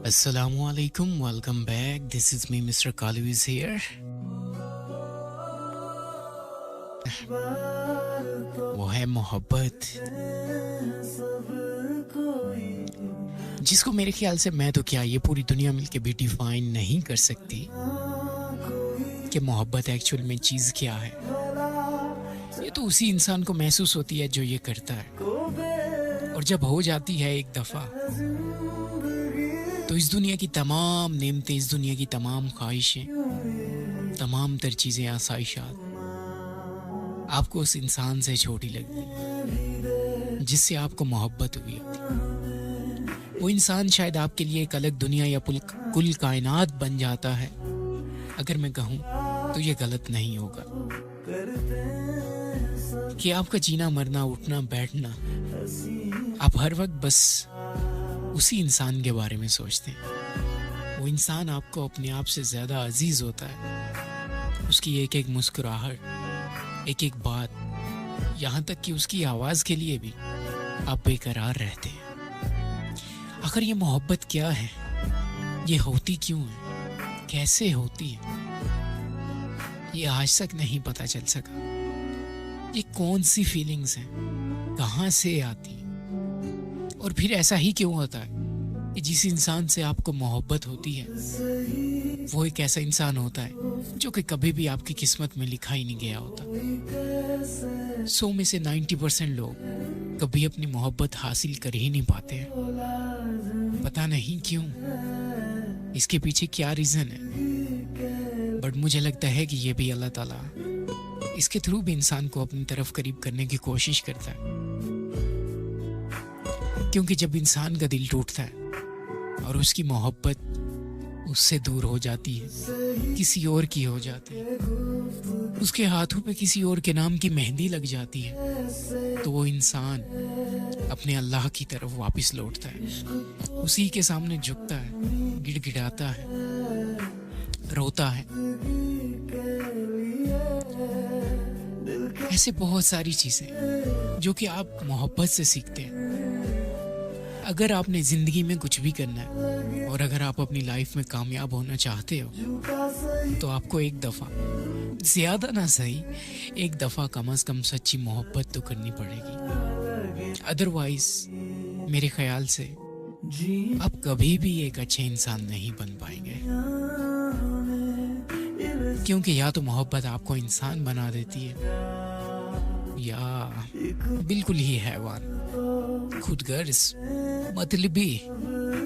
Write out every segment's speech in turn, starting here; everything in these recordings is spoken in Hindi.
Assalamualaikum, welcome back. This is me, Mr. Kalu is here. वो है मोहब्बत जिसको मेरे ख्याल से मैं तो क्या ये पूरी दुनिया मिलके भी डिफाइन नहीं कर सकती कि मोहब्बत एक्चुअल में चीज़ क्या है। ये तो उसी इंसान को महसूस होती है जो ये करता है, और जब हो जाती है एक दफ़ा तो इस दुनिया की तमाम नेमतें, इस दुनिया की तमाम ख्वाहिशें, तमाम तर चीज़ें, आसाइशात आपको उस इंसान से छोटी लगती जिससे आपको मोहब्बत हुई होती। वो इंसान शायद आपके लिए एक अलग दुनिया या कुल कायनात बन जाता है। अगर मैं कहूँ तो ये गलत नहीं होगा कि आपका जीना मरना, उठना बैठना, आप हर वक्त बस उसी इंसान के बारे में सोचते हैं। वो इंसान आपको अपने आप से ज़्यादा अजीज़ होता है। उसकी एक एक मुस्कुराहट, एक एक बात, यहाँ तक कि उसकी आवाज़ के लिए भी आप बेकरार रहते हैं। आखिर ये मोहब्बत क्या है? ये होती क्यों है? कैसे होती है? ये आज तक नहीं पता चल सका। ये कौन सी फीलिंग्स हैं? कहाँ से आती हैं? और फिर ऐसा ही क्यों होता है कि जिस इंसान से आपको मोहब्बत होती है वो एक ऐसा इंसान होता है जो कि कभी भी आपकी किस्मत में लिखा ही नहीं गया होता। 100 में से 90% लोग कभी अपनी मोहब्बत हासिल कर ही नहीं पाते हैं। पता नहीं क्यों, इसके पीछे क्या रीज़न है, बट मुझे लगता है कि ये भी अल्लाह ताला इसके थ्रू भी इंसान को अपनी तरफ करीब करने की कोशिश करता है। क्योंकि जब इंसान का दिल टूटता है और उसकी मोहब्बत उससे दूर हो जाती है, किसी और की हो जाती है, उसके हाथों पे किसी और के नाम की मेहंदी लग जाती है, तो वो इंसान अपने अल्लाह की तरफ वापस लौटता है। उसी के सामने झुकता है, गिड़गिड़ाता है, रोता है। ऐसे बहुत सारी चीज़ें जो कि आप मोहब्बत से सीखते हैं। अगर आपने ज़िंदगी में कुछ भी करना है और अगर आप अपनी लाइफ में कामयाब होना चाहते हो तो आपको एक दफ़ा, ज़्यादा ना सही, एक दफ़ा कम से कम सच्ची मोहब्बत तो करनी पड़ेगी। अदरवाइज़ मेरे ख्याल से आप कभी भी एक अच्छे इंसान नहीं बन पाएंगे, क्योंकि या तो मोहब्बत आपको इंसान बना देती है या बिल्कुल ही हैवान, खुदगर्ज, मतलबी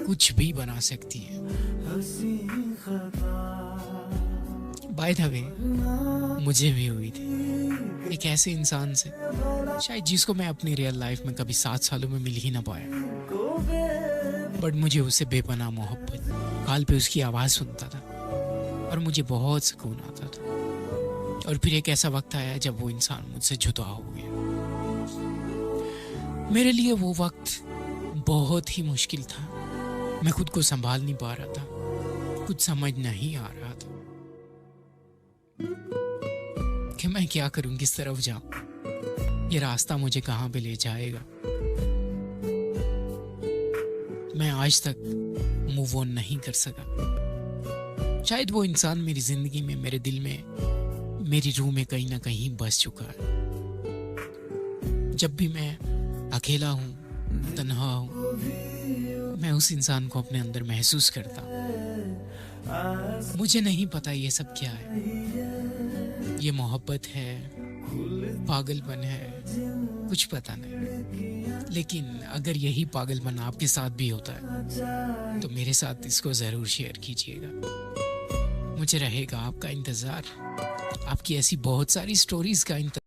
कुछ भी बना सकती है। बाय द वे, मुझे भी हुई थी एक ऐसे इंसान से, शायद जिसको मैं अपनी रियल लाइफ में कभी 7 सालों में मिल ही ना पाया, बट मुझे उससे बेपनाह मोहब्बत। काल पे उसकी आवाज़ सुनता था और मुझे बहुत सुकून आता था। और फिर एक ऐसा वक्त आया जब वो इंसान मुझसे जुदा हो गया। मेरे लिए वो वक्त बहुत ही मुश्किल था। मैं खुद को संभाल नहीं पा रहा था, कुछ समझ नहीं आ रहा था कि मैं क्या करूं, किस तरफ जाऊं, ये रास्ता मुझे कहां पे ले जाएगा। मैं आज तक मूव ऑन नहीं कर सका। शायद वो इंसान मेरी जिंदगी में, मेरे दिल में, मेरी रूह में कहीं ना कहीं बस चुका है। जब भी मैं अकेला हूँ, तन्हा हूँ, मैं उस इंसान को अपने अंदर महसूस करता हूँ। मुझे नहीं पता ये सब क्या है, ये मोहब्बत है, पागलपन है, कुछ पता नहीं। लेकिन अगर यही पागलपन आपके साथ भी होता है तो मेरे साथ इसको ज़रूर शेयर कीजिएगा। मुझे रहेगा आपका इंतज़ार, आपकी ऐसी बहुत सारी स्टोरीज़ का इंतज़ार।